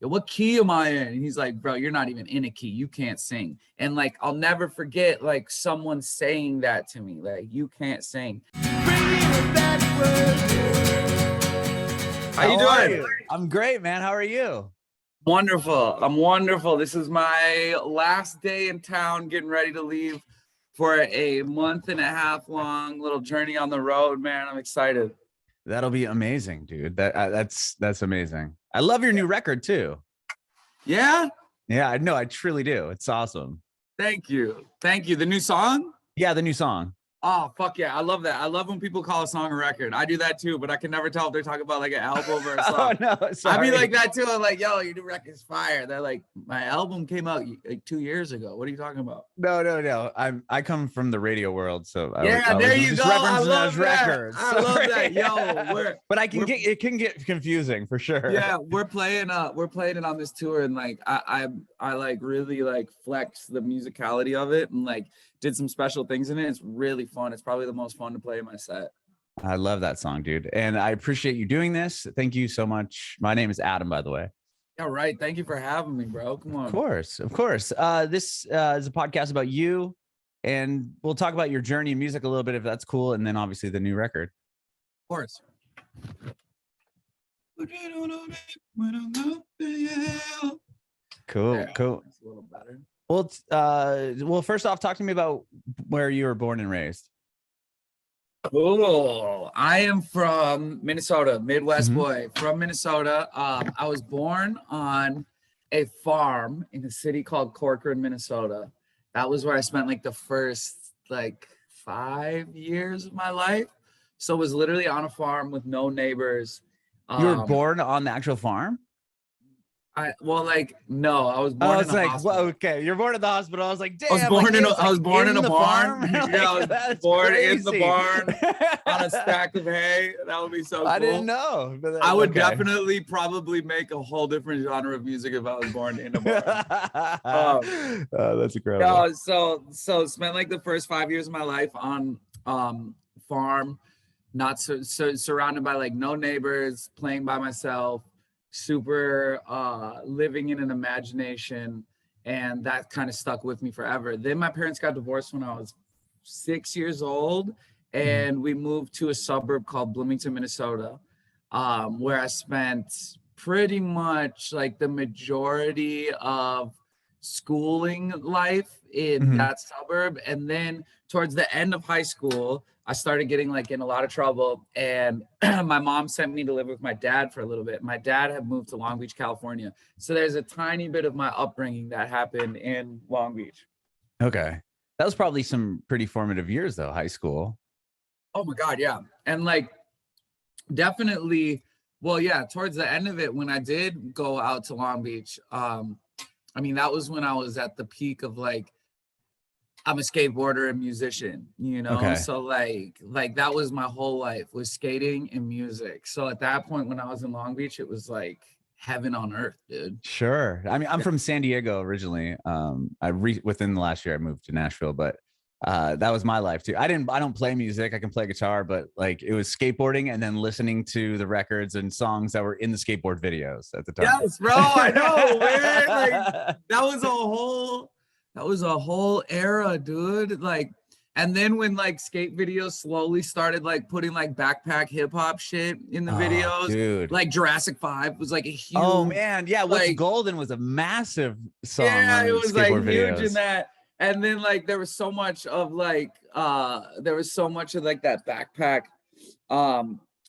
yo, what key am I in? And he's like, bro, you're not even in a key. You can't sing. And like, I'll never forget like someone saying that to me, like, you can't sing. How you doing? I'm great, man. How are you? Wonderful. I'm wonderful. This is my last day in town, getting ready to leave for a month-and-a-half long little journey on the road, man. I'm excited. That'll be amazing, dude. That's amazing. I love your new record too. Yeah? Yeah, I know. I truly do. It's awesome. Thank you. Thank you. The new song? Yeah, the new song. Oh, fuck yeah. I love that. I love when people call a song a record. I do that too, but I can never tell if they're talking about like an album or a song. Oh, no, sorry. I be like that too. I'm like, yo, your new record's fire. They're like, my album came out like 2 years ago. What are you talking about? No. I come from the radio world, so there you go. I love that. Records. I love that. Yo, but it can get confusing for sure. Yeah, we're playing it on this tour, and like I like really like flex the musicality of it and like did some special things in it. It's really fun. It's probably the most fun to play in my set. I love that song, dude. And I appreciate you doing this. Thank you so much. My name is Adam, by the way. All right. Thank you for having me, bro. Come on. Of course. This is a podcast about you, and we'll talk about your journey in music a little bit, if that's cool. And then obviously the new record. Of course. Cool. That's a little better. Well, first off, talk to me about where you were born and raised. Cool. I am from Minnesota, Midwest boy from Minnesota. I was born on a farm in a city called Corcoran, Minnesota. That was where I spent like the first like 5 years of my life. So it was literally on a farm with no neighbors. You were born on the actual farm? No, I was born in a hospital. Well, okay, you're born in the hospital. I was like, damn. I was born in a barn. Yeah, I was born in the barn on a stack of hay. That would be so cool. I didn't know. I would definitely probably make a whole different genre of music if I was born in a barn. That's incredible. So spent like the first 5 years of my life on farm, not so surrounded by like no neighbors, playing by myself. Super living in an imagination, and that kind of stuck with me forever. Then my parents got divorced when I was 6 years old, and we moved to a suburb called Bloomington, Minnesota, where I spent pretty much like the majority of schooling life in that suburb. And then towards the end of high school, I started getting like in a lot of trouble, and my mom sent me to live with my dad for a little bit. My dad had moved to Long Beach, California. So there's a tiny bit of my upbringing that happened in Long Beach. Okay. That was probably some pretty formative years though, high school. Oh my God. Yeah. And like, definitely, well, yeah, towards the end of it, when I did go out to Long Beach, I mean, that was when I was at the peak of like, I'm a skateboarder and musician, you know? Okay. So like that was my whole life, was skating and music. So at that point, when I was in Long Beach, it was like heaven on earth, dude. Sure. I mean, I'm from San Diego originally. Within the last year I moved to Nashville, but that was my life too. I don't play music. I can play guitar, but like it was skateboarding and then listening to the records and songs that were in the skateboard videos at the time. Yes, bro. I know, man. Like that was a whole era, dude. Like, and then when like skate videos slowly started like putting like backpack hip hop shit in the videos, dude. Like Jurassic 5 was like a huge. Oh man, yeah. What's like, Golden was a massive song. Yeah, it was like videos. huge in that. And then like there was so much of like that backpack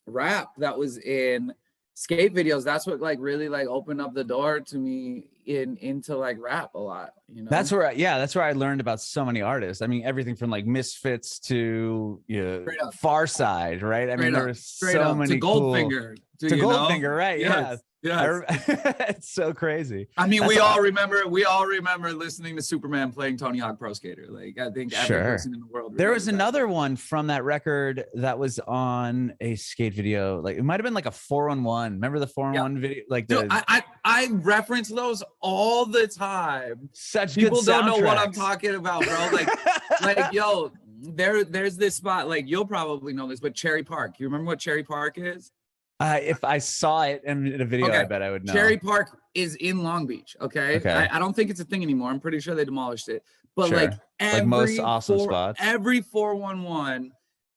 rap that was in skate videos. That's what like really like opened up the door to me into like rap a lot, you know. That's where I learned about so many artists. I mean, everything from like Misfits to Far Side, right? I mean, there was so many to Goldfinger, to Goldfinger, right? Yes. Yeah, it's so crazy. I mean, we all remember listening to Superman playing Tony Hawk Pro Skater. Like, I think every person in the world. There was another one from that record that was on a skate video. Like, it might have been like a 4-on-1. Remember the 4-on-1 video? Like, dude, I reference those all the time. Such people good don't know what I'm talking about, bro. Like, yo, there's this spot. Like, you'll probably know this, but Cherry Park. You remember what Cherry Park is? If I saw it in a video, I bet I would know. Cherry Park is in Long Beach. Okay. Okay. I don't think it's a thing anymore. I'm pretty sure they demolished it. But Sure. like Like most awesome spots. every 411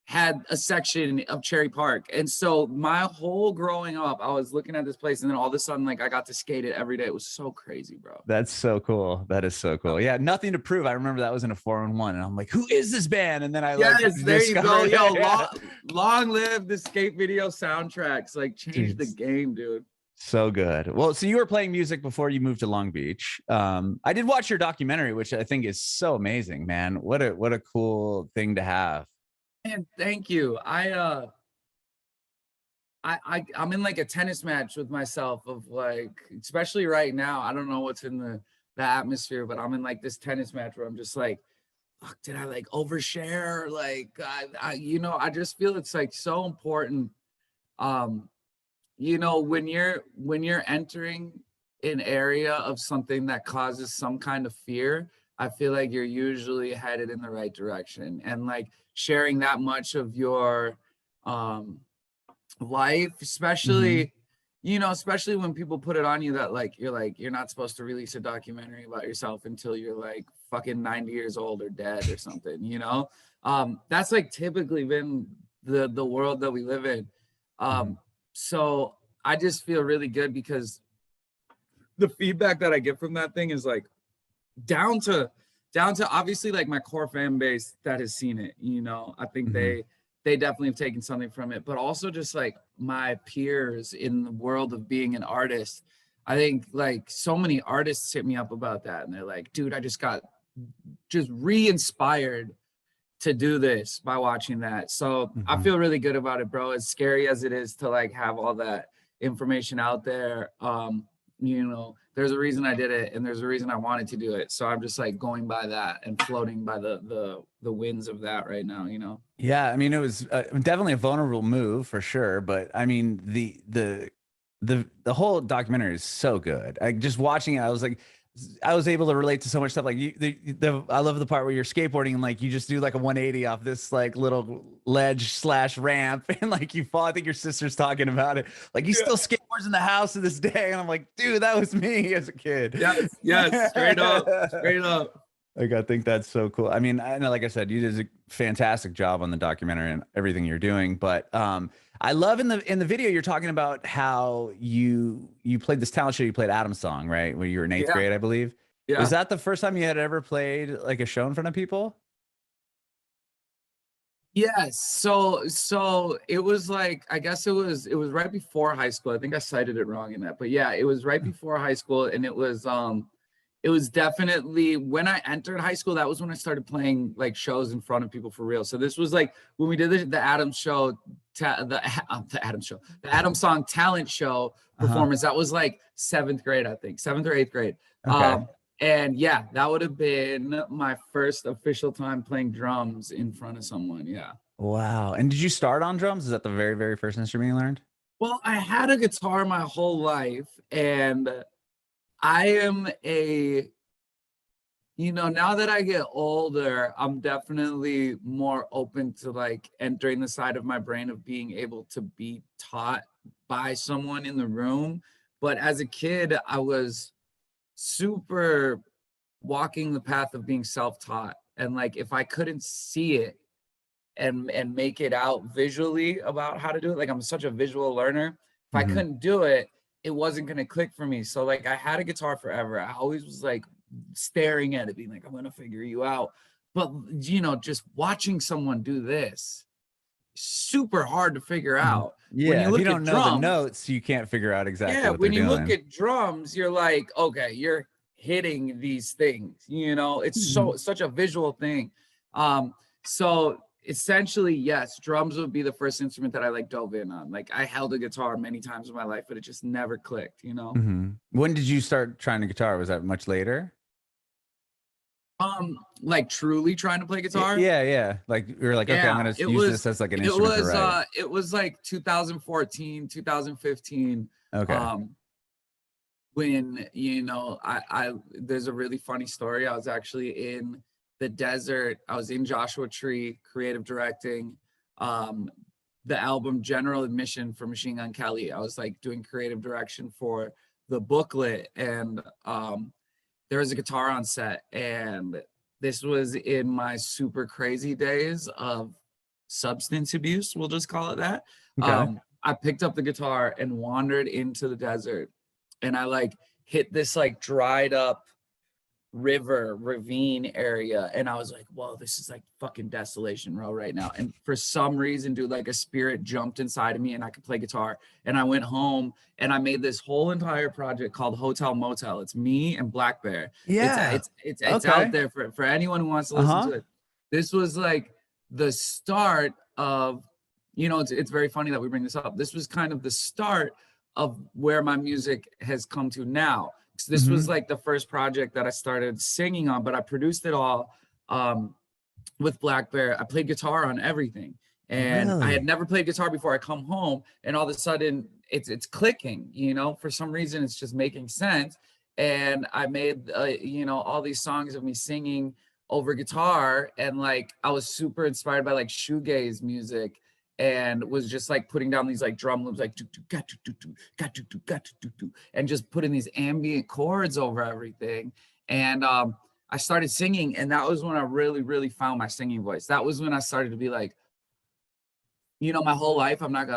had a section of Cherry Park. And so my whole growing up, I was looking at this place, and then all of a sudden, like, I got to skate it every day. It was so crazy, bro. That's so cool. That is so cool. Yeah, Nothing to Prove. I remember that was in a 4-on-1, and I'm like, who is this band? And then I there you go. Yo, yeah. long live the skate video soundtracks. Like, changed the game, dude. So good. Well, so you were playing music before you moved to Long Beach. I did watch your documentary, which I think is so amazing, man. What a cool thing to have. Man, thank you. I'm in like a tennis match with myself of like, especially right now. I don't know what's in the atmosphere, but I'm in like this tennis match where I'm just like, fuck, did I like overshare? Like, I just feel it's like so important. When you're entering an area of something that causes some kind of fear, I feel like you're usually headed in the right direction. And like sharing that much of your life, especially especially when people put it on you that like you're not supposed to release a documentary about yourself until you're like fucking 90 years old or dead or something. That's like typically been the world that we live in. So I just feel really good because the feedback that I get from that thing is like down to obviously like my core fan base that has seen it. I think they definitely have taken something from it, but also just like my peers in the world of being an artist. I think like so many artists hit me up about that, and they're like, dude, I just got re-inspired to do this by watching that. So I feel really good about it, bro. As scary as it is to like have all that information out there, there's a reason I did it, and there's a reason I wanted to do it. So I'm just like going by that and floating by the winds of that right now. Yeah, I mean, it was definitely a vulnerable move for sure, but I mean, the whole documentary is so good. Just watching it, I was able to relate to so much stuff. Like I love the part where you're skateboarding and like you just do like a 180 off this like little ledge/ramp and like you fall. I think your sister's talking about it. Like he still skateboards in the house to this day, and I'm like, dude, that was me as a kid. Yes, straight up. Like, I think that's so cool. I mean, I know, like I said, you did a fantastic job on the documentary and everything you're doing. But I love in the video you're talking about how you played this talent show. You played Adam's Song, right? When you were in 8th grade, I believe. Yeah. Was that the first time you had ever played like a show in front of people? Yes. So it was like, I guess it was right before high school. I think I cited it wrong in that, but yeah, it was right before high school, and it was definitely when I entered high school. That was when I started playing like shows in front of people for real. So this was like when we did the Adams show, the Adams Song talent show performance. That was like 7th grade, I think 7th or 8th grade. Okay. And yeah, that would have been my first official time playing drums in front of someone. Yeah. Wow. And did you start on drums? Is that the very, very first instrument you learned? Well, I had a guitar my whole life, and I am now that I get older, I'm definitely more open to like entering the side of my brain of being able to be taught by someone in the room. But as a kid, I was super walking the path of being self-taught. And like, if I couldn't see it and make it out visually about how to do it, like I'm such a visual learner. If I couldn't do it, it wasn't going to click for me. So like I had a guitar forever. I always was like staring at it, being like, I'm going to figure you out. But, just watching someone do this, super hard to figure out. Yeah, when you look if you don't know the notes, you can't figure out exactly what they're doing. When you look at drums, you're like, okay, you're hitting these things, it's such a visual thing. So essentially, yes, drums would be the first instrument that I like dove in on. Like I held a guitar many times in my life, but it just never clicked, When did you start trying the guitar? Was that much later? Like truly trying to play guitar? Yeah. Like you're like, okay, I'm gonna use this as like an instrument to write. It was like 2014, 2015. Okay. When I there's a really funny story. I was actually in the desert. I was in Joshua Tree creative directing the album General Admission for Machine Gun Kelly. I was like doing creative direction for the booklet, and there was a guitar on set, and this was in my super crazy days of substance abuse, we'll just call it that. Okay. I picked up the guitar and wandered into the desert, and I like hit this like dried up ravine area, and I was like, whoa, this is like fucking Desolation Row right now. And for some reason, dude, like a spirit jumped inside of me and I could play guitar. And I went home and I made this whole entire project called Hotel Motel. It's me and Black Bear. Yeah. It's Okay. out there for anyone who wants to listen to it. This was like the start of, you know, it's very funny that we bring this up. This was kind of the start of where my music has come to now. So this was like the first project that I started singing on, but I produced it all with Black Bear. I played guitar on everything, and I had never played guitar before. I come home, and all of a sudden it's clicking. You know, for some reason it's just making sense. And I made you know, all these songs of me singing over guitar, and like I was super inspired by like shoegaze music, and was just like putting down these like drum loops, like and just putting these ambient chords over everything. And I started singing, and that was when I really found my singing voice. That was when I started to be like, you know, my whole life, I'm not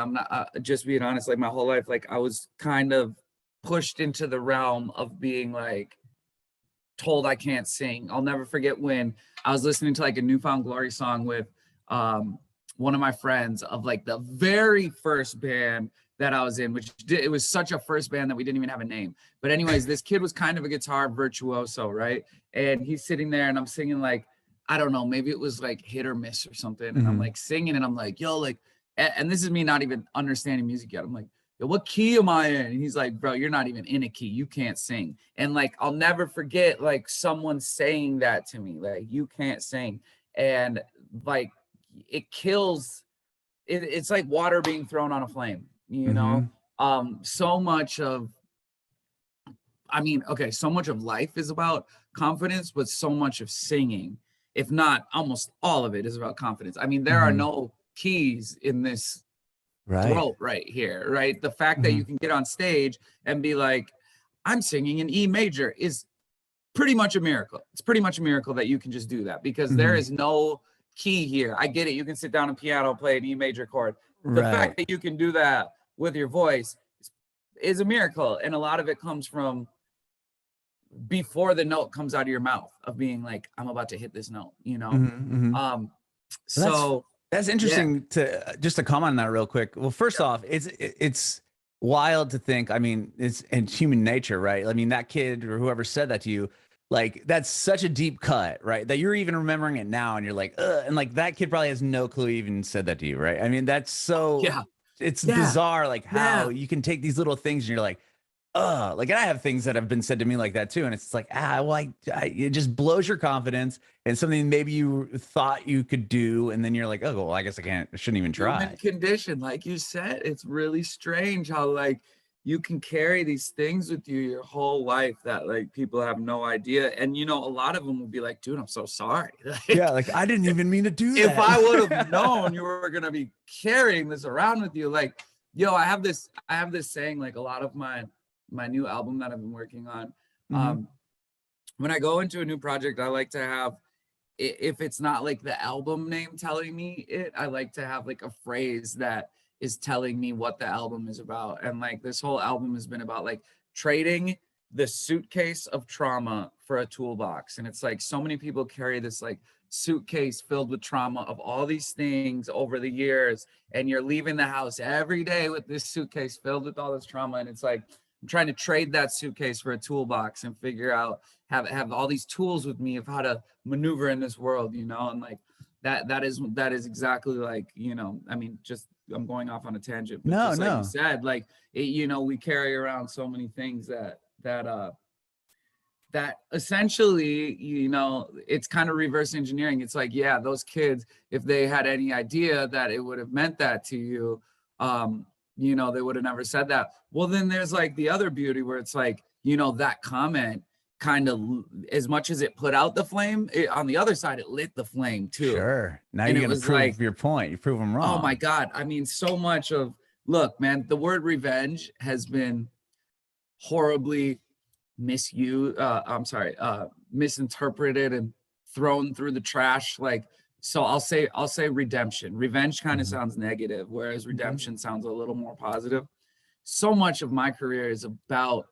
just being honest, like my whole life, like I was kind of pushed into the realm of being like told I can't sing. I'll never forget when I was listening to like a New Found Glory song with one of my friends of like the very first band that I was in, it was such a first band that we didn't even have a name. But anyways, this kid was kind of a guitar virtuoso, right? And he's sitting there and I'm singing like, I don't know, maybe it was like Hit or Miss or something. And I'm like singing and I'm like, yo, like, and this is me not even understanding music yet. I'm like, yo, what key am I in? And he's like, bro, you're not even in a key. You can't sing. And like, I'll never forget like someone saying that to me, like, you can't sing. And like, it kills, it's like water being thrown on a flame, you know? So much of, I mean, okay, so much of life is about confidence, but so much of singing, if not almost all of it, is about confidence. I mean, there are no keys in this throat right here, right? The fact that you can get on stage and be like, I'm singing in E major is pretty much a miracle. It's pretty much a miracle that you can just do that, because there is no key here. I get it. You can sit down and piano, play an E major chord. The fact that you can do that with your voice is a miracle. And a lot of it comes from before the note comes out of your mouth, of being like, I'm about to hit this note, you know? So that's interesting to just to comment on that real quick. Well, first off, it's wild to think, I mean, it's human nature, right? I mean, that kid or whoever said that to you, like, that's such a deep cut, right? That you're even remembering it now and you're like, ugh, and like that kid probably has no clue he even said that to you, right? I mean, that's so, it's bizarre, like how you can take these little things and you're like, like, and I have things that have been said to me like that too. And it's like, well, it just blows your confidence, and something maybe you thought you could do. And then you're like, oh, well, I guess I shouldn't even try. Human condition, like you said, it's really strange how like you can carry these things with you your whole life that like people have no idea. And, you know, a lot of them will be like, dude, I'm so sorry. Like, like, I didn't even mean to do that. If I would have known you were going to be carrying this around with you, like, yo, I have this saying, like a lot of my new album that I've been working on. When I go into a new project, I like to have, if it's not like the album name telling me it, I like to have like a phrase that is telling me what the album is about. And like this whole album has been about like trading the suitcase of trauma for a toolbox. And it's like so many people carry this like suitcase filled with trauma of all these things over the years, and you're leaving the house every day with this suitcase filled with all this trauma. And it's like, I'm trying to trade that suitcase for a toolbox and figure out, have all these tools with me of how to maneuver in this world, you know? And like that is exactly like, you know, I mean, just, I'm going off on a tangent, but just like you said, like, you know, we carry around so many things that essentially, you know, it's kind of reverse engineering. It's like, yeah, those kids, if they had any idea that it would have meant that to you, you know, they would have never said that. Well, then there's like the other beauty where it's like, you know, that comment kind of, as much as it put out the flame, on the other side, it lit the flame too. Sure. Now you're going to prove like, your point. You prove them wrong. Oh my God. I mean, so much of, look, man, the word revenge has been horribly misinterpreted and thrown through the trash. Like, so I'll say redemption. Revenge kind of sounds negative, whereas redemption sounds a little more positive. So much of my career is about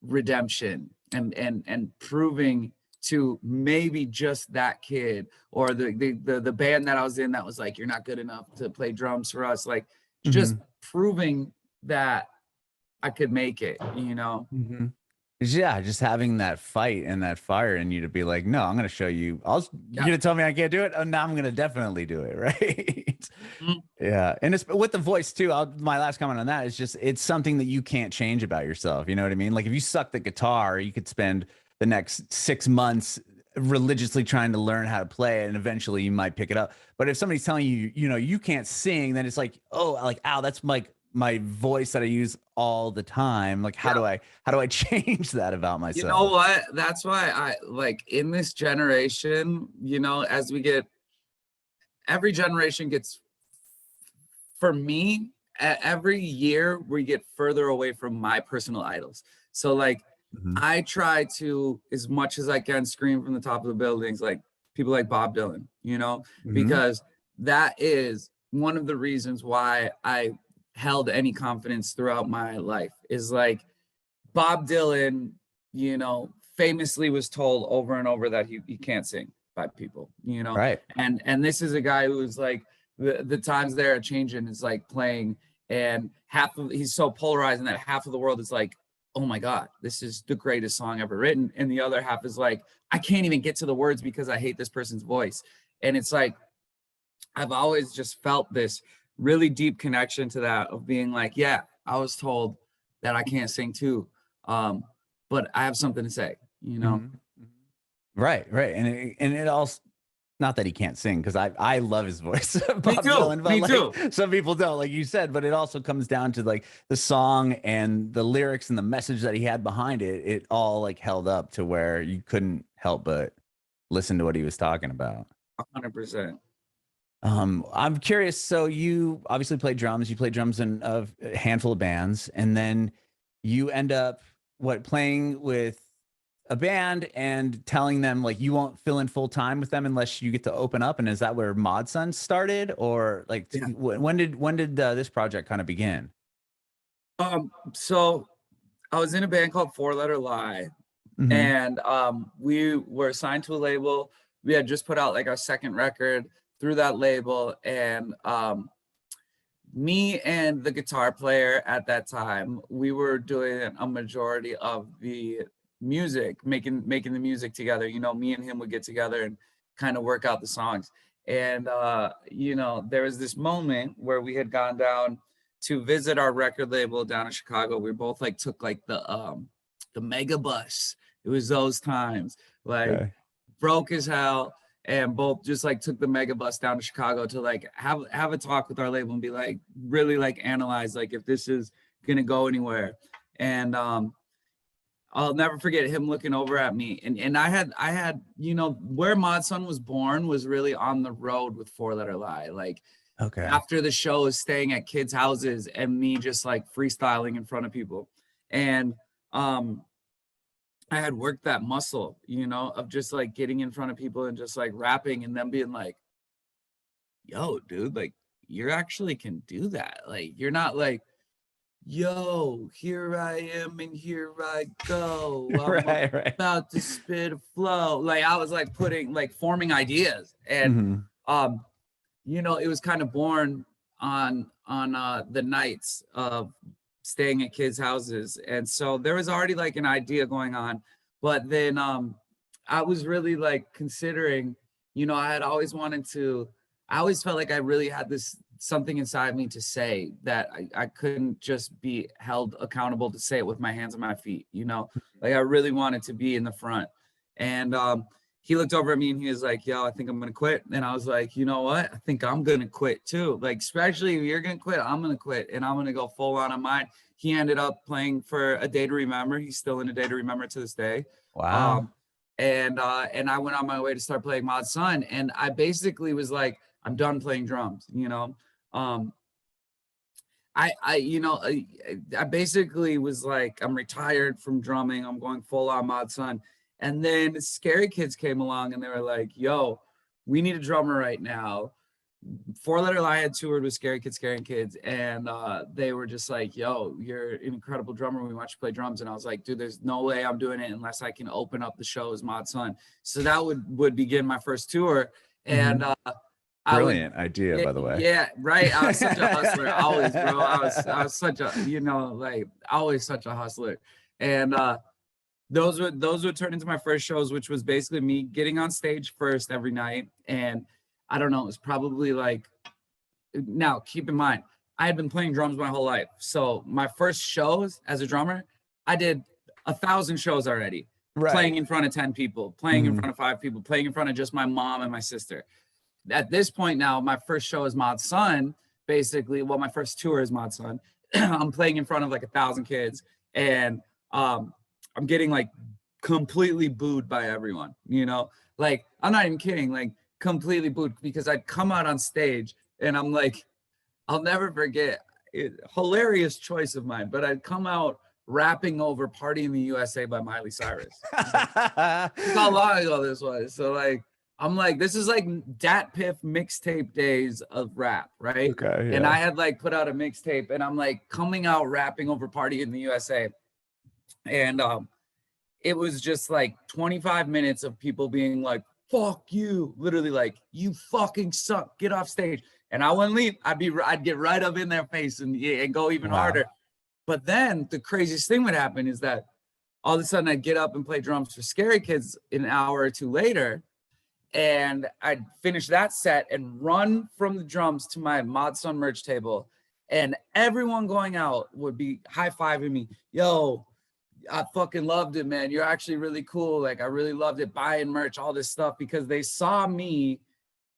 redemption and proving to maybe just that kid or the band that I was in that was like, you're not good enough to play drums for us. Like, just proving that I could make it, you know? Yeah, just having that fight and that fire in you to be like, no, I'm going to show you. You're going to tell me I can't do it? Oh, now I'm going to definitely do it, right? Yeah. And it's with the voice too. My last comment on that is just, it's something that you can't change about yourself. You know what I mean? Like if you suck the guitar, you could spend the next 6 months religiously trying to learn how to play it, and eventually you might pick it up. But if somebody's telling you, you know, you can't sing, then it's like, oh, like, ow, that's like my voice that I use all the time. Like, how do I change that about myself? You know what? That's why I like in this generation, you know, as we get, every generation gets, for me, every year we get further away from my personal idols. So like, I try to, as much as I can, scream from the top of the buildings, like people like Bob Dylan, you know, because that is one of the reasons why I held any confidence throughout my life. Is like Bob Dylan, you know, famously was told over and over that he can't sing by people, you know, right? And this is a guy who was like, the times there are changing, is like playing, and he's so polarizing that half of the world is like, oh my God, this is the greatest song ever written. And the other half is like, I can't even get to the words because I hate this person's voice. And it's like, I've always just felt this really deep connection to that, of being like, yeah, I was told that I can't sing too. But I have something to say, you know? Right. And it also, not that he can't sing, because I love his voice. Me too. Me too. Some people don't, like you said, but it also comes down to like the song and the lyrics and the message that he had behind it. It all like held up to where you couldn't help but listen to what he was talking about. 100%. I'm curious. So you obviously play drums. You play drums in a handful of bands, and then you end up playing with a band and telling them like you won't fill in full time with them unless you get to open up. And is that where Mod Sun started, or like when did this project kind of begin? So I was in a band called Four Letter Lie, and we were assigned to a label. We had just put out like our second record through that label, and me and the guitar player at that time, we were doing a majority of the music, making the music together. You know, me and him would get together and kind of work out the songs. And you know, there was this moment where we had gone down to visit our record label down in Chicago. We both like took like the mega bus. It was those times, like broke as hell, and both just like took the mega bus down to Chicago to like have a talk with our label and be like, really like analyze like if this is gonna go anywhere. And I'll never forget him looking over at me, and I had, you know, where Mod Sun was born was really on the road with Four Letter Lie. Like, after the show is staying at kids' houses and me just like freestyling in front of people. And I had worked that muscle, you know, of just like getting in front of people and just like rapping, and them being like, yo, dude, like you actually can do that. Like, you're not like, yo, here I am and here I go. I'm about to spit a flow. Like, I was like forming ideas. And you know, it was kind of born on the nights of staying at kids' houses. And so there was already like an idea going on. But then I was really like considering, you know, I always felt like I really had this something inside me to say that I couldn't just be held accountable to say it with my hands and my feet, you know, like I really wanted to be in the front. And he looked over at me and he was like, yo, I think I'm going to quit. And I was like, you know what? I think I'm going to quit too. Like, especially if you're going to quit, I'm going to quit and I'm going to go full on mine. He ended up playing for A Day to Remember. He's still in A Day to Remember to this day. Wow. And I went on my way to start playing Mod Sun. And I basically was like, I'm done playing drums, you know? you know, I basically was like, I'm retired from drumming. I'm going full on Mod Sun. And then Scary Kids came along and they were like, yo, we need a drummer right now. Four Letter Lie had toured with Scary Kids, Scaring Kids, and they were just like, yo, you're an incredible drummer. We want you to play drums. And I was like, dude, there's no way I'm doing it unless I can open up the show as Mod Sun. So that would begin my first tour. And brilliant idea, by the way. Yeah, right. I was such a hustler, always, bro. I was such a, you know, like always such a hustler. And those would turn into my first shows, which was basically me getting on stage first every night. And I don't know, it was probably like, now keep in mind, I had been playing drums my whole life. So my first shows as a drummer, I did 1,000 shows already, playing in front of 10 people, playing in front of 5 people, playing in front of just my mom and my sister. At this point now, my first show is Mod Sun, basically. Well, my first tour is Mod Sun. I'm playing in front of like 1,000 kids, and I'm getting like completely booed by everyone, you know? Like, I'm not even kidding, like completely booed, because I'd come out on stage and I'm like, I'll never forget it, hilarious choice of mine, but I'd come out rapping over Party in the USA by Miley Cyrus. How long ago this was. So like, I'm like, this is like Dat Piff mixtape days of rap, right? Okay, yeah. And I had like put out a mixtape and I'm like coming out rapping over Party in the USA. And it was just like 25 minutes of people being like, fuck you, literally like, you fucking suck, get off stage. And I wouldn't leave. I'd get right up in their face and go even harder. But then the craziest thing would happen is that all of a sudden I'd get up and play drums for Scary Kids an hour or two later. And I'd finish that set and run from the drums to my Mod Sun merch table. And everyone going out would be high-fiving me. Yo, I fucking loved it, man. You're actually really cool. Like, I really loved it, buying merch, all this stuff, because they saw me,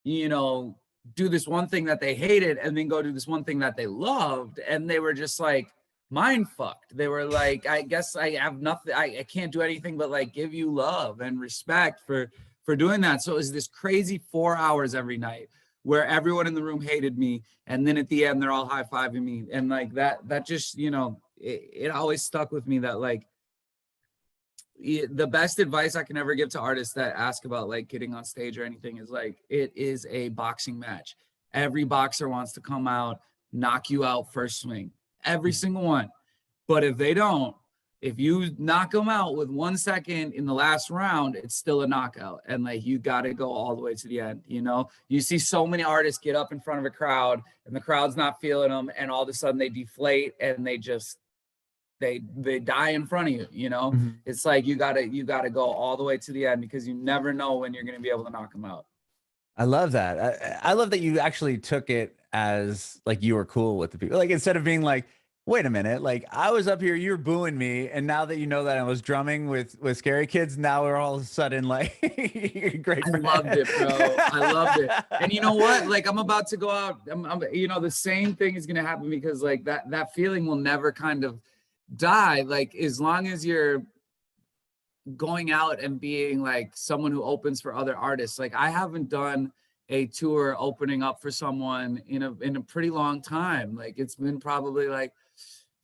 you know, do this one thing that they hated and then go do this one thing that they loved. And they were just like mind fucked. They were like, I guess I have nothing. I can't do anything but like give you love and respect for doing that. So it was this crazy 4 hours every night where everyone in the room hated me. And then at the end, they're all high-fiving me. And like that just, you know, it always stuck with me that like the best advice I can ever give to artists that ask about like getting on stage or anything is like, it is a boxing match. Every boxer wants to come out, knock you out first swing, every single one. But if they don't, if you knock them out with 1 second in the last round, it's still a knockout. And like, you got to go all the way to the end. You know, you see so many artists get up in front of a crowd and the crowd's not feeling them. And all of a sudden they deflate and they just, they die in front of you. You know, it's like, you gotta go all the way to the end, because you never know when you're going to be able to knock them out. I love that. I love that you actually took it as like you were cool with the people. Like, instead of being like, wait a minute, like I was up here, you're booing me, and now that you know that I was drumming with Scary Kids, now we're all of a sudden like great. I loved it, bro. I loved it. And you know what? Like, I'm about to go out. You know, the same thing is gonna happen, because like that feeling will never kind of die. Like, as long as you're going out and being like someone who opens for other artists. Like, I haven't done a tour opening up for someone in a pretty long time. Like, it's been probably like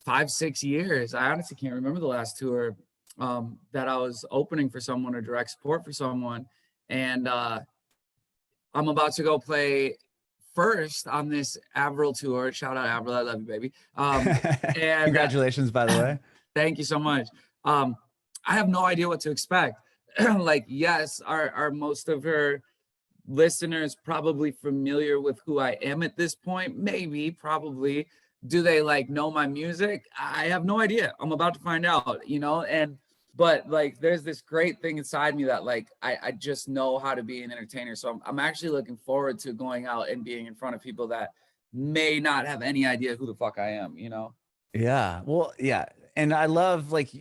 5-6 years. I honestly can't remember the last tour that I was opening for someone or direct support for someone. And I'm about to go play first on this Avril tour. Shout out Avril, I love you, baby. And congratulations, by the way. Thank you so much. I have no idea what to expect. Like, yes, are most of her listeners probably familiar with who I am at this point? Maybe, probably. Do they like know my music? I have no idea. I'm about to find out, you know? But like, there's this great thing inside me that like, I just know how to be an entertainer. So I'm actually looking forward to going out and being in front of people that may not have any idea who the fuck I am, you know? Yeah. Well, yeah. And I love, like,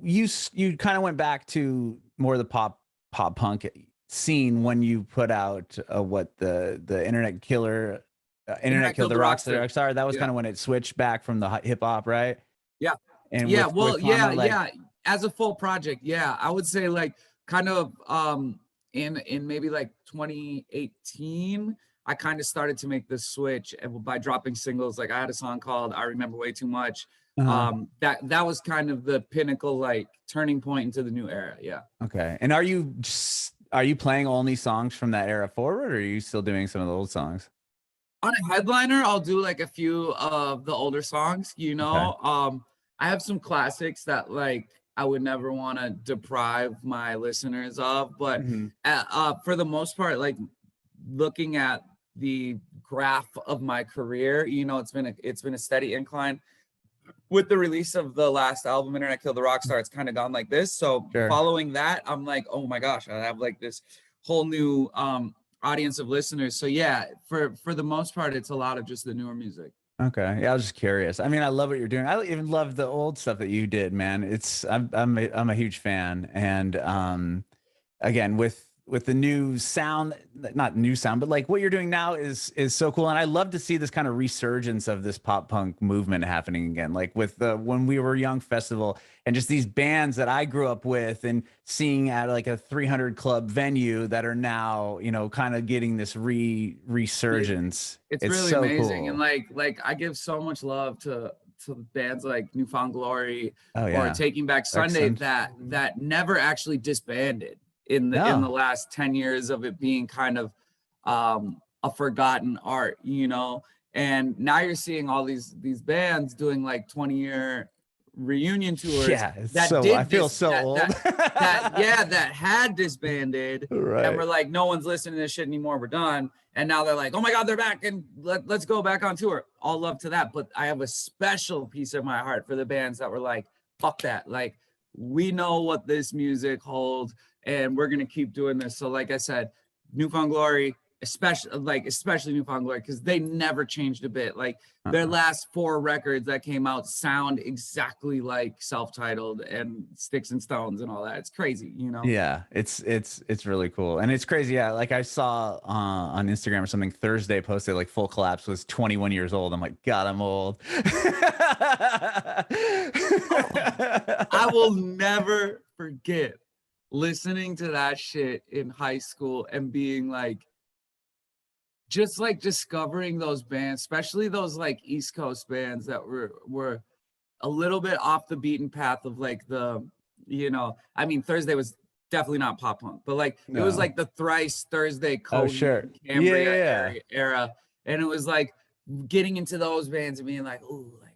you kind of went back to more the pop punk scene when you put out what the Internet Killed the Rockstar. That was kind of when it switched back from the hip hop, right? Yeah. And yeah. As a full project, yeah, I would say like kind of in maybe like 2018 I kind of started to make the switch by dropping singles. Like I had a song called I Remember Way Too Much. That was kind of the pinnacle, like turning point into the new era. Yeah. Okay. And are you playing only songs from that era forward, or are you still doing some of the old songs? On a headliner, I'll do like a few of the older songs, you know. Okay. I have some classics that like I would never want to deprive my listeners of, but Mhm. for the most part, like looking at the graph of my career, you know, it's been a steady incline. With the release of the last album, Internet Killed The Rockstar, it's kind of gone like this. So Sure. following that, I'm like, oh my gosh, I have like this whole new audience of listeners. So yeah, for the most part, it's a lot of just the newer music. Okay. Yeah, I was just curious. I mean, I love what you're doing. I even love the old stuff that you did, man. I'm a huge fan. And again, with the new sound, not new sound, but like what you're doing now is so cool. And I love to see this kind of resurgence of this pop punk movement happening again, like with the When We Were Young festival and just these bands that I grew up with and seeing at like a 300 club venue that are now, you know, kind of getting this resurgence. It's It's really so amazing. And cool. like I give so much love to bands like Newfound Glory Oh or yeah. Taking Back Sunday Excellent. that never actually disbanded in the No. last 10 years of it being kind of a forgotten art, you know. And now you're seeing all these bands doing like 20-year reunion tours Yeah. It's that so, I did feel this so old. that had disbanded and Right. we're like, no one's listening to this shit anymore, we're done. And now they're like, oh my God, they're back and let's go back on tour. All love to that. But I have a special piece of my heart for the bands that were like, fuck that. Like, we know what this music holds and we're going to keep doing this. So like I said, Newfound Glory, especially Newfound Glory, because they never changed a bit. Like their Uh-uh. last 4 records that came out sound exactly like Self-Titled and Sticks and Stones and all that. It's crazy, you know? Yeah, it's really cool. And it's crazy. Yeah, like I saw on Instagram or something, Thursday posted like Full Collapse was 21 years old. I'm like, God, I'm old. I will never forget listening to that shit in high school and being like, just like discovering those bands, especially those like East Coast bands that were a little bit off the beaten path of like the, you know, I mean, Thursday was definitely not pop punk, but like it was No. like the thrice Thursday Oh, Cody sure. and Yeah, Cambria yeah, era. And it was like getting into those bands and being like, oh, like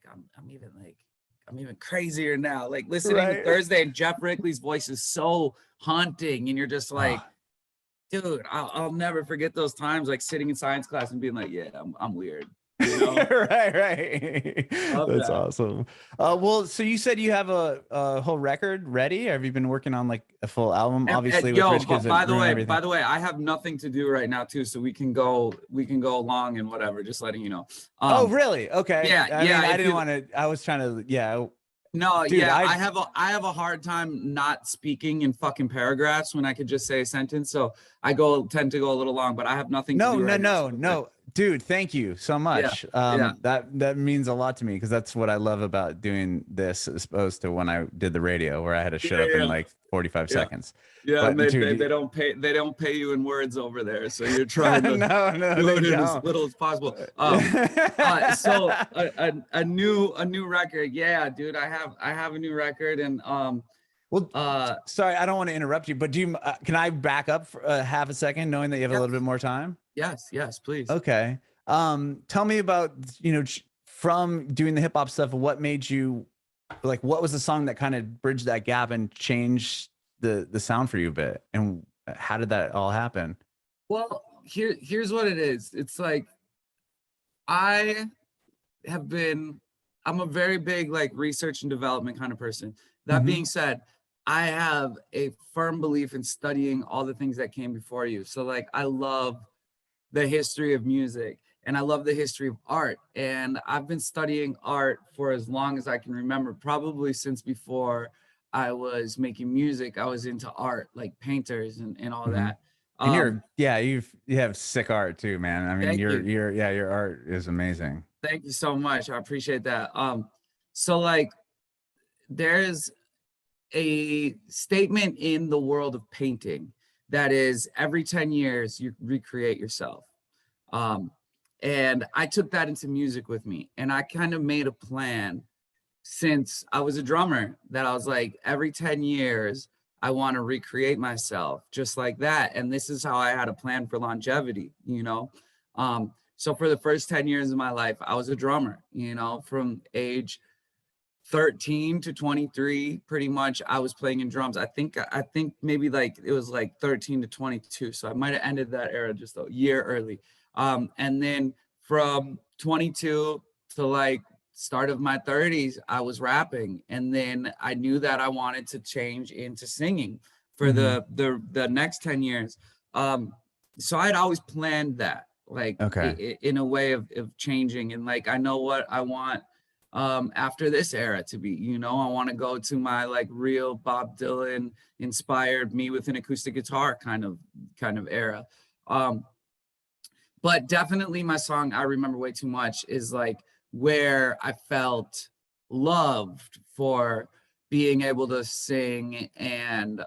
I'm even crazier now. Like yeah. listening to Right. Thursday and Jeff Rickley's voice is so haunting. And you're just like, Oh, dude, I'll never forget those times, like sitting in science class and being like, yeah, I'm weird, you know? right, right. Love That's that. awesome. Well, so you said you have a whole record ready, or have you been working on like a full album? And Obviously, with yo, Rich Kids but that ruin by everything. the way, I have nothing to do right now too, so we can go along and whatever. Just letting you know. Oh, Um, really? Okay. I mean, yeah. I If didn't you want to. I was trying to. Yeah, no, dude. yeah, I I have a hard time not speaking in fucking paragraphs when I could just say a sentence. So I tend to go a little long, but I have nothing to No, do no, right now. So no, we're good. no, dude. Thank you so Yeah, much. yeah, That means a lot to me because that's what I love about doing this, as opposed to when I did the radio, where I had to shut up in yeah, like 45 yeah. seconds. Yeah, and But dude, they don't pay you in words over there, so you're trying to no, no, do they it in as don't. little as possible. So a new record, yeah, dude. I have a new record, and Well, uh, sorry, I don't want to interrupt you, but do you? Can I back up for half a second, knowing that you have a little bit yes, more time? yes, please. Okay. Tell me about, from doing the hip hop stuff, what made you like, what was the song that kind of bridged that gap and changed the sound for you a bit? And how did that all happen? Well, here's what it is. It's like I have been I'm a very big like research and development kind of person. That Mm-hmm. being said, I have a firm belief in studying all the things that came before you. So like I love the history of music and I love the history of art. And I've been studying art for as long as I can remember, probably since before I was making music. I was into art, like painters and all Mm-hmm. that. And Um, you have sick art too, man. I mean, Thank you. your art is amazing. Thank you so much. I appreciate that. So like there's a statement in the world of painting that is every 10 years you recreate yourself. And I took that into music with me, and I kind of made a plan since I was a drummer that I was like, every 10 years, I want to recreate myself just like that. And this is how I had a plan for longevity, you know? So for the first 10 years of my life, I was a drummer, you know, from age 13 to 23, pretty much I was playing in drums. I think maybe like it was like 13 to 22. So I might have ended that era just a year early. And then from 22 to like start of my 30s, I was rapping. And then I knew that I wanted to change into singing for the next 10 years. So I'd always planned that, like in a way of changing. And like, I know what I want after this era to be, you know. I want to go to my like real Bob Dylan inspired me with an acoustic guitar kind of era. But definitely my song I Remember Way Too Much is like where I felt loved for being able to sing and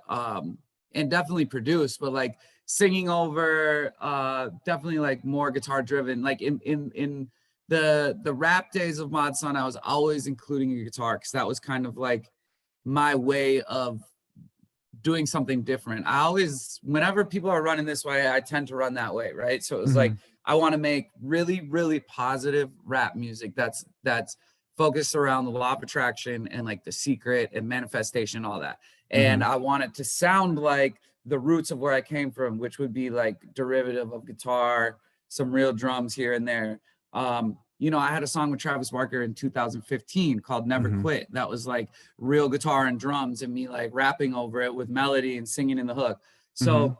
definitely produce, but like singing over definitely like more guitar driven. Like in the rap days of Mod Sun, I was always including a guitar because that was kind of like my way of doing something different. I always, whenever people are running this way, I tend to run that way, right? So it was like, I want to make really, really positive rap music that's focused around the law of attraction and like the secret and manifestation, all that. And I want it to sound like the roots of where I came from, which would be like derivative of guitar, some real drums here and there. You know, I had a song with Travis Barker in 2015 called Never Quit. That was like real guitar and drums and me like rapping over it with melody and singing in the hook. So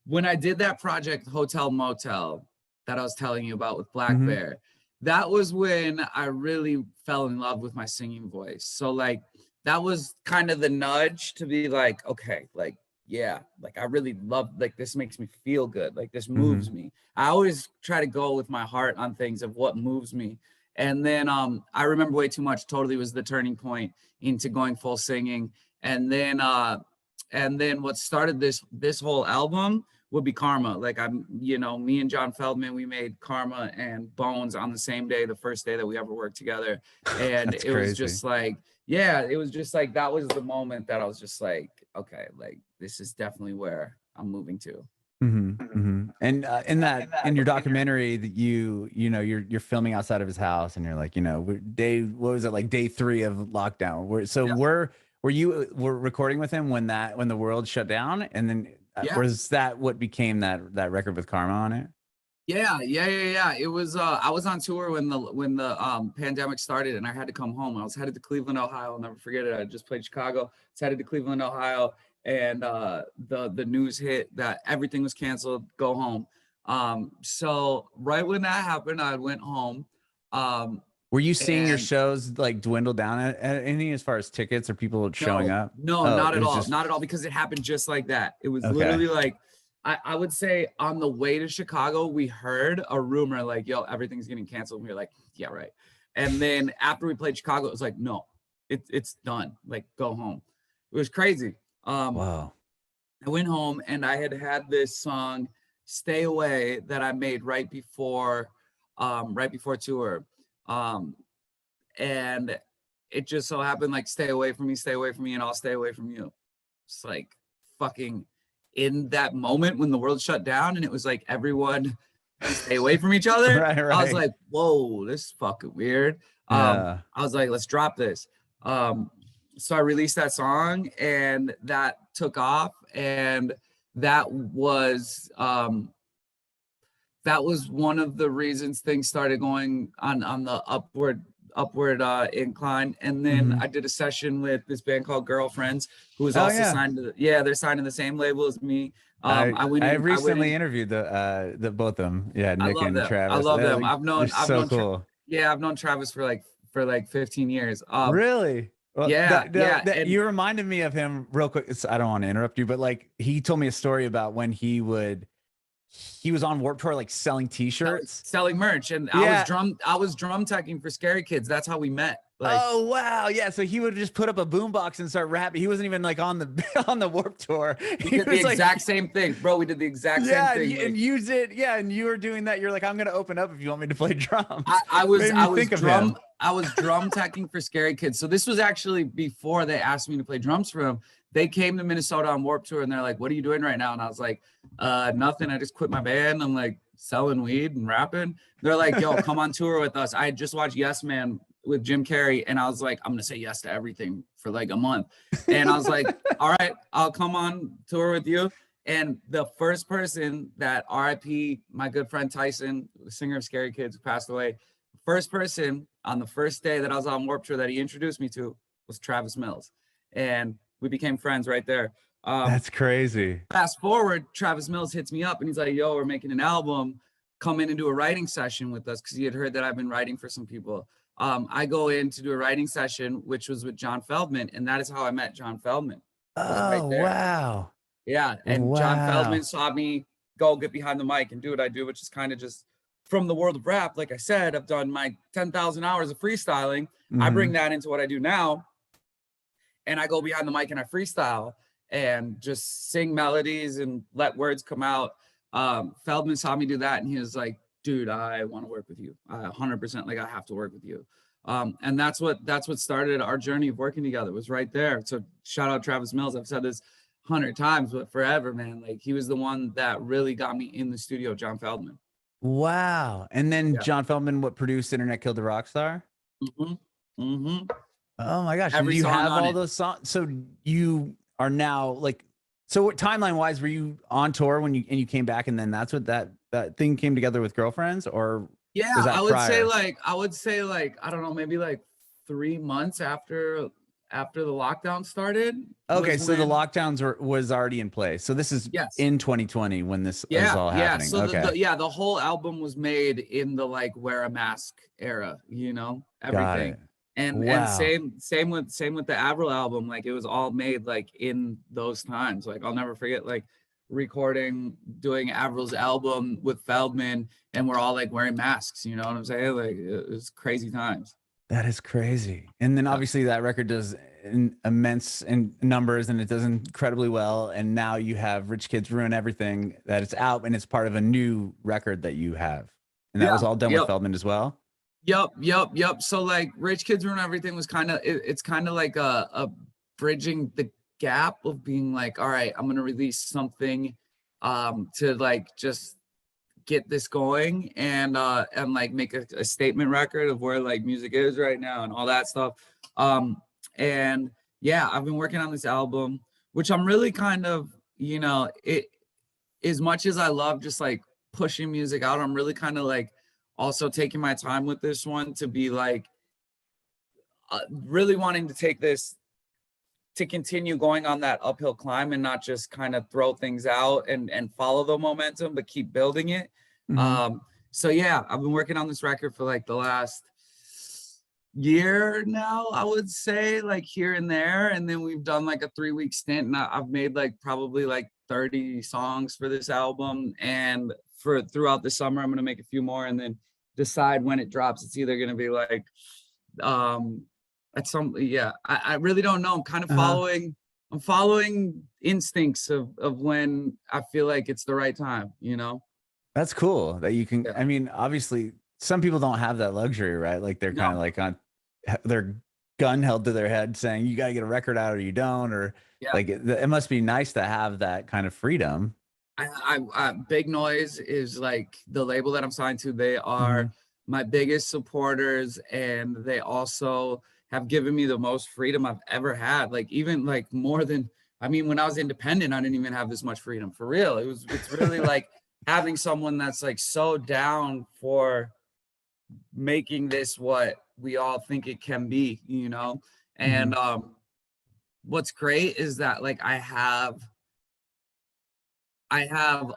when I did that project, Hotel Motel, that I was telling you about with Black Bear, that was when I really fell in love with my singing voice. So like, that was kind of the nudge to be like, okay, like, yeah, like I really love, like this makes me feel good, like this moves me. I always try to go with my heart on things of what moves me. And then I Remember Way Too Much totally was the turning point into going full singing. And then what started this whole album would be Karma. Like you know, me and John Feldmann, we made Karma and Bones on the same day, the first day that we ever worked together. And it was just like, yeah, it was just like, that was the moment that I was just like, okay, like this is definitely where I'm moving to. And in your documentary that you know, you're filming outside of his house and you're like, you know, what was it, like day 3 of lockdown? Were you recording with him when the world shut down? And then was that what became that record with Karma on it? Yeah. It was I was on tour when the pandemic started and I had to come home. I was headed to Cleveland, Ohio. I'll never forget it. I just played Chicago. I was headed to Cleveland, Ohio, and the news hit that everything was canceled. Go home. So right when that happened, I went home. Were you seeing your shows like dwindle down at any as far as tickets or people showing up? No, not at all. Not at all, because it happened just like that. It was literally like, I would say on the way to Chicago, we heard a rumor like, yo, everything's getting canceled. And we were like, yeah, right. And then after we played Chicago, it was like, no, it's done. Like, go home. It was crazy. Wow. I went home and I had this song, Stay Away, that I made right before tour. And it just so happened like, stay away from me, and I'll stay away from you. It's like fucking in that moment when the world shut down and it was like everyone stay away from each other. Right. I was like, whoa, this is fucking weird. I was like, let's drop this. So I released that song and that took off, and that was one of the reasons things started going on the upward incline. And then I did a session with this band called Girlfriends, who was also signed to they're signed to the same label as me. I recently interviewed the both of them. Yeah, Nick and Travis. I love them. I've known cool. I've known Travis for like 15 years. Really? Well, and you reminded me of him real quick. I don't want to interrupt you, but like he told me a story about when he was on Warped Tour, like selling t-shirts, selling merch. And I was drum teching for Scary Kids. That's how we met. Like Oh wow, yeah. So he would just put up a boombox and start rapping. He wasn't even like on the on the Warped Tour. we He did the was like, exact same thing, bro. We did the exact same yeah, thing. and Like use it, yeah. And you were doing that. You're like, I'm gonna open up if you want me to play drums. Made me think of him. I was drum teching for Scary Kids. So this was actually before they asked me to play drums for them. They came to Minnesota on Warped Tour and they're like, "What are you doing right now?" And I was like, nothing. I just quit my band. I'm like selling weed and rapping." They're like, "Yo, come on tour with us." I had just watched Yes Man with Jim Carrey, and I was like, "I'm gonna say yes to everything for like a month." And I was like, "All right, I'll come on tour with you." And the first person that RIP, my good friend Tyson, the singer of Scary Kids, who passed away, first person on the first day that I was on Warped Tour that he introduced me to was Travis Mills. And we became friends right there. That's crazy. Fast forward, Travis Mills hits me up and he's like, "Yo, we're making an album. Come in and do a writing session with us," because he had heard that I've been writing for some people. I go in to do a writing session, which was with John Feldmann, and that is how I met John Feldmann. Was right Oh there. wow. Yeah, and John Feldmann saw me go get behind the mic and do what I do, which is kind of just from the world of rap. Like I said, I've done my 10,000 hours of freestyling. I bring that into what I do now, and I go behind the mic and I freestyle and just sing melodies and let words come out. Feldmann saw me do that, and he was like, "Dude, I want to work with you. 100%, like I have to work with you." And that's what started our journey of working together. Was right there. So shout out Travis Mills. I've said this 100 times, but forever, man. Like he was the one that really got me in the studio, John Feldmann. Wow. And then Yeah. John Feldmann, what produced Internet Killed the Rockstar? Mm-hmm. Mm-hmm. Oh my gosh. Every Do you song have on all it. those songs? So you are now like, so what timeline wise, were you on tour when you came back and then that's what that thing came together with Girlfriends, or Yeah, was that I would say prior? like I don't know, maybe like 3 months after the lockdown started Okay, was so the when. lockdowns was already in place. So this is Yes. in 2020 when this is Yeah, all yeah. happening. So Okay. the whole album was made in the like wear a mask era, Got everything. it. And Wow. same with the Avril album, like it was all made like in those times. Like I'll never forget like doing Avril's album with Feldman, and we're all like wearing masks, you know what I'm saying? Like it was crazy times. That is crazy. And then Yeah. obviously that record does immense in numbers and it does incredibly well. And now you have Rich Kids Ruin Everything that it's out and it's part of a new record that you have. And that Yeah. was all done with Yep. Feldman as well. Yep. So like Rich Kids Ruin Everything was it's kind of like a bridging the gap of being like, all right, I'm gonna release something to like just get this going and like make a statement record of where like music is right now and all that stuff. And yeah, I've been working on this album, which I'm really kind of, it as much as I love just like pushing music out, I'm really kind of like also taking my time with this one to be like really wanting to take this to continue going on that uphill climb and not just kind of throw things out and follow the momentum, but keep building it. Mhm. So yeah, I've been working on this record for like the last year now, I would say, like here and there. And then we've done like a 3-week stint, and I've made like probably like 30 songs for this album. And for throughout the summer, I'm gonna make a few more and then decide when it drops. It's either gonna be like at some yeah, I really don't know. I'm kind of Uh-huh. following instincts of when I feel like it's the right time, That's cool that you can. Yeah. I mean, obviously, some people don't have that luxury, right? Like they're kind of No. like on their gun held to their head saying, you got to get a record out or you don't, or Yeah. like it must be nice to have that kind of freedom. Big Noise is like the label that I'm signed to. They are Mhm. my biggest supporters, and they also have given me the most freedom I've ever had. Like even like more than, I mean, when I was independent, I didn't even have this much freedom for real. It's really like having someone that's like so down for making this what we all think it can be, And Mhm. what's great is that like I have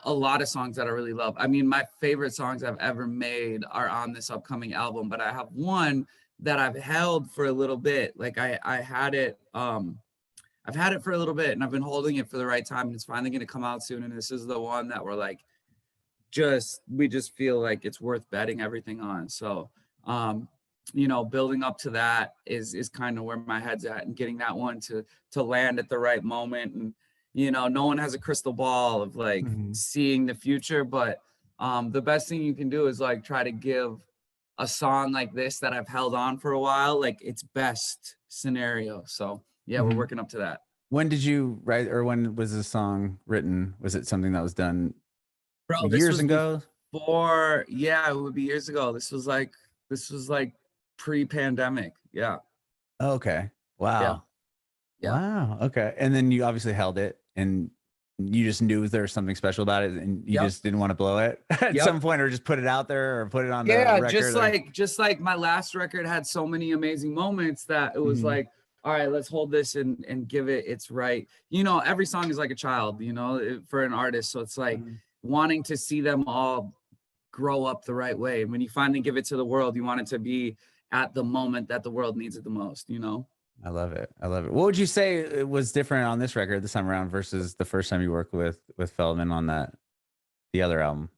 a lot of songs that I really love. I mean, my favorite songs I've ever made are on this upcoming album, but I have one that I've held for a little bit. Like I've had it for a little bit and I've been holding it for the right time, and it's finally going to come out soon. And this is the one that we're like, we just feel like it's worth betting everything on. So, you know, building up to that is kind of where my head's at, and getting that one to land at the right moment. And, you know, no one has a crystal ball of like seeing the future, but the best thing you can do is like try to give a song like this that I've held on for a while, like its best scenario. So yeah, we're working up to that. When did you write, or when was this song written? Was it something that was done years ago? Yeah, it would be years ago. This was like pre-pandemic. Yeah. Okay. Wow. Yeah. Wow. Okay. And then you obviously held it, and you just knew there was something special about it, and you just didn't want to blow it at some point, or just put it out there, or put it on the record. Just like my last record had so many amazing moments that it was like, all right, let's hold this and give it its right. You know, every song is like a child, you know, for an artist. So it's like wanting to see them all grow up the right way. And when you finally give it to the world, you want it to be at the moment that the world needs it the most, you know? I love it. I love it. What would you say it was different on this record this time around versus the first time you worked with Feldmann on the other album?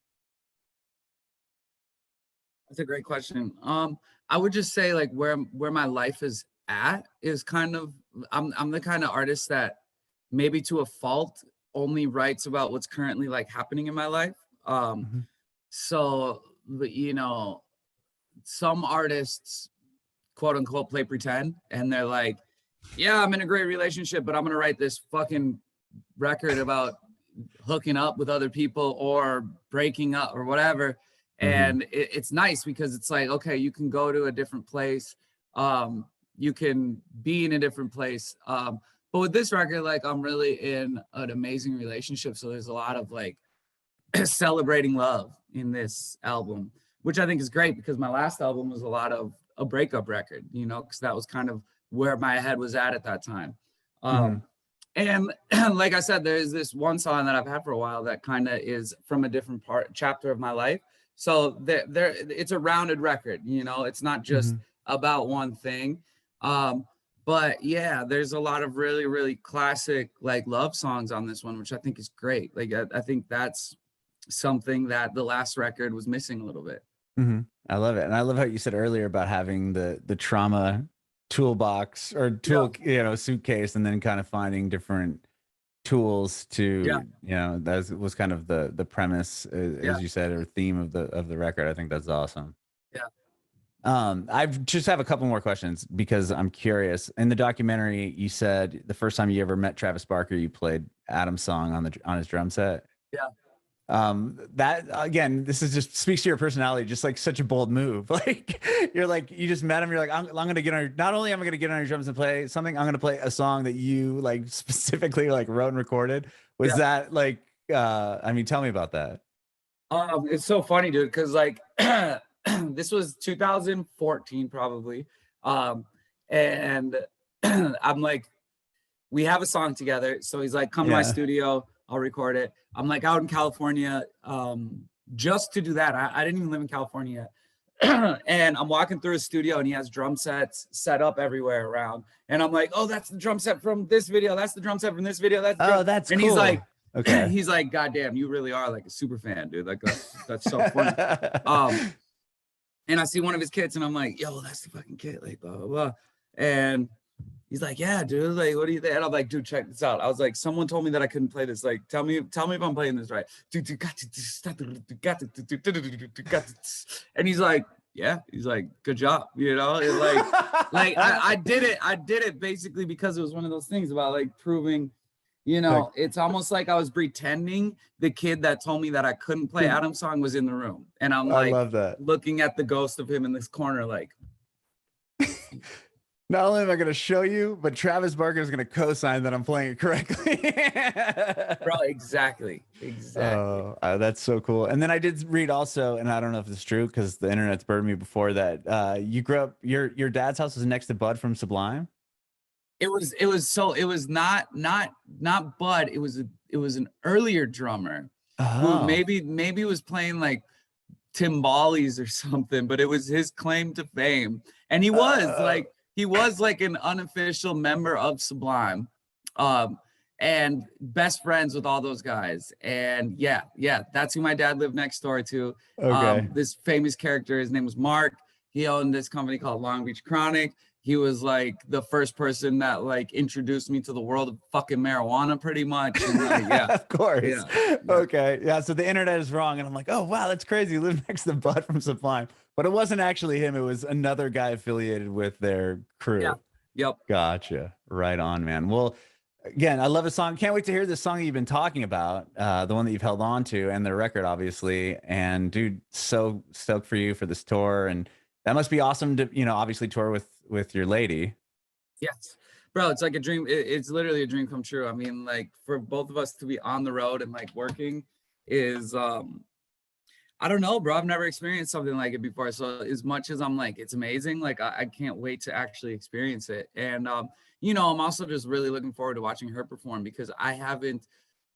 That's a great question. I would just say like where my life is at is kind of, I'm the kind of artist that maybe to a fault only writes about what's currently like happening in my life. So, you know, some artists quote unquote play pretend, and they're like, yeah, I'm in a great relationship, but I'm gonna write this fucking record about hooking up with other people or breaking up or whatever. And it's nice because it's like, okay, you can go to a different place, you can be in a different place, but with this record, like, I'm really in an amazing relationship, so there's a lot of like celebrating love in this album, which I think is great, because my last album was a lot of a breakup record, you know, because that was kind of where my head was at that time. And like I said, there's this one song that I've had for a while that kind of is from a different chapter of my life. So it's a rounded record, you know, it's not just about one thing. But yeah, there's a lot of really, really classic like love songs on this one, which I think is great. Like, I think that's something that the last record was missing a little bit. I love it. And I love how you said earlier about having the trauma toolbox or you know, suitcase, and then kind of finding different tools to, you know, that was kind of the premise, as you said, or theme of the record. I think that's awesome. I just have a couple more questions because I'm curious. In the documentary, you said the first time you ever met Travis Barker, you played Adam's song on his drum set. That, again, this is just speaks to your personality, just like such a bold move. Like, you're like, you just met him, you're like, I'm gonna get on your, not only am I gonna get on your drums and play something, I'm gonna play a song that you like specifically like wrote and recorded. Was that like, I mean, tell me about that. It's so funny, dude, because like this was 2014 probably, and I'm like, we have a song together, so he's like, come to my studio, I'll record it. I'm like out in California, just to do that. I didn't even live in California yet. And I'm walking through his studio, and he has drum sets set up everywhere around. And I'm like, oh, that's the drum set from this video. That's the drum set from this video. That's and cool. He's like, okay. He's like, God damn, you really are like a super fan, dude. Like, that's so funny. And I see one of his kits, and I'm like, yo, that's the fucking kit, like, blah, blah, blah. And he's like, yeah, dude, like, what do you think? And I'm like, dude, check this out. I was like, someone told me that I couldn't play this. Like, tell me if I'm playing this right. And he's like, yeah. He's like, good job, you know? And like I did it basically because it was one of those things about like proving, you know, it's almost like I was pretending the kid that told me that I couldn't play Adam's song was in the room. And I'm like, I love that, looking at the ghost of him in this corner, like, not only am I going to show you, but Travis Barker is going to co-sign that I'm playing it correctly. Bro, exactly. Oh, that's so cool. And then I did read also, and I don't know if it's true because the internet's burned me before, that you grew up, your dad's house was next to Bud from Sublime. It was not Bud. It was an earlier drummer who maybe was playing like timbales or something, but it was his claim to fame. And he was like an unofficial member of Sublime, and best friends with all those guys. And yeah, that's who my dad lived next door to. This famous character, his name was Mark. He owned this company called Long Beach Chronic. He was like the first person that like introduced me to the world of fucking marijuana pretty much. And like, yeah. Of course. Yeah. Okay. Yeah. So the internet is wrong. And I'm like, oh, wow, that's crazy. You live next to the Bud from Sublime. But it wasn't actually him. It was another guy affiliated with their crew. Yeah. Yep. Gotcha. Right on, man. Well, again, I love the song. Can't wait to hear the song that you've been talking about, the one that you've held on to, and the record, obviously. And dude, so stoked for you for this tour. And that must be awesome to, you know, obviously tour with your lady. Yes, bro, it's like a dream. It's literally a dream come true. I mean, like for both of us to be on the road and like working is I don't know, bro. I've never experienced something like it before. So as much as I'm like, it's amazing, like I can't wait to actually experience it. And you know, I'm also just really looking forward to watching her perform, because I haven't,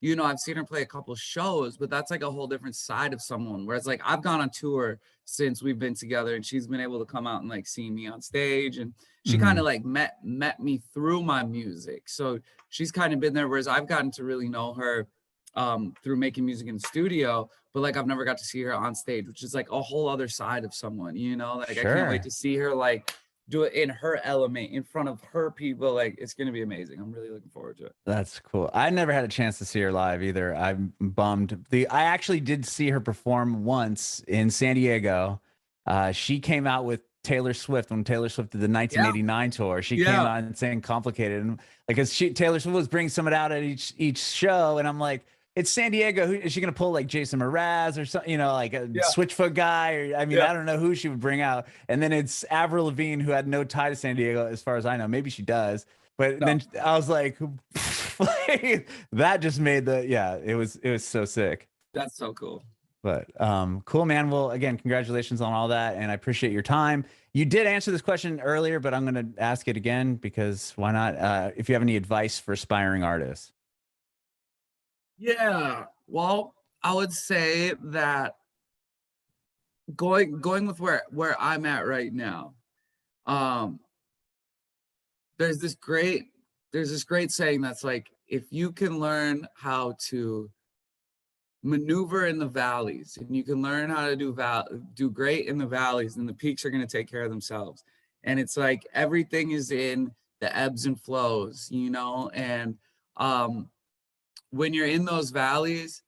you know, I've seen her play a couple shows, but that's like a whole different side of someone. Whereas like I've gone on tour since we've been together, and she's been able to come out and like see me on stage, and she kind of like met me through my music. So she's kind of been there, whereas I've gotten to really know her through making music in the studio, but like I've never got to see her on stage, which is like a whole other side of someone, you know, like I can't wait to see her like do it in her element in front of her people. Like it's gonna be amazing. I'm really looking forward to it. That's cool. I never had a chance to see her live either. I'm bummed. I actually did see her perform once in San Diego. She came out with Taylor Swift when Taylor Swift did the 1989 tour. She came out and sang "Complicated," and like, as Taylor Swift was bringing someone out at each show, and I'm like, it's San Diego. Who is she gonna pull, like Jason Mraz or something? You know, like a Switchfoot guy? Or I mean, I don't know who she would bring out. And then it's Avril Lavigne, who had no tie to San Diego, as far as I know. Maybe she does, but then I was like, that just made the It was so sick. That's so cool. But cool, man. Well, again, congratulations on all that, and I appreciate your time. You did answer this question earlier, but I'm going to ask it again, because why not? If you have any advice for aspiring artists. Yeah, well, I would say that going with where I'm at right now, there's this great saying that's like, if you can learn how to maneuver in the valleys, and you can learn how to do great in the valleys, and the peaks are going to take care of themselves. And it's like everything is in the ebbs and flows, you know. And when you're in those valleys,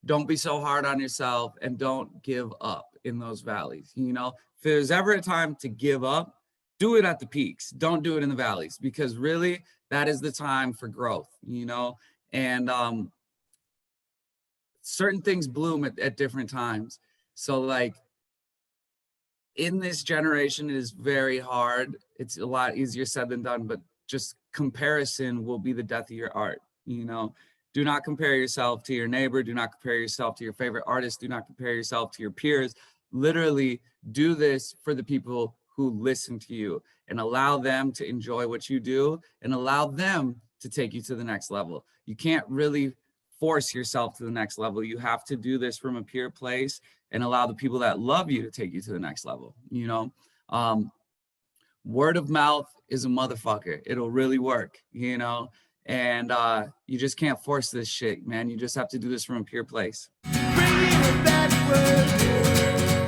don't be so hard on yourself, and don't give up in those valleys. You know, if there's ever a time to give up, do it at the peaks. Don't do it in the valleys, because really that is the time for growth, you know. And certain things bloom at different times. So like in this generation, it is very hard. It's a lot easier said than done, but just comparison will be the death of your art. You know, do not compare yourself to your neighbor. Do not compare yourself to your favorite artist. Do not compare yourself to your peers. Literally do this for the people who listen to you, and allow them to enjoy what you do, and allow them to take you to the next level. You can't really force yourself to the next level. You have to do this from a pure place, and allow the people that love you to take you to the next level. You know, word of mouth is a motherfucker. It'll really work, you know, and you just can't force this shit, man. You just have to do this from a pure place. Bringing it backwards.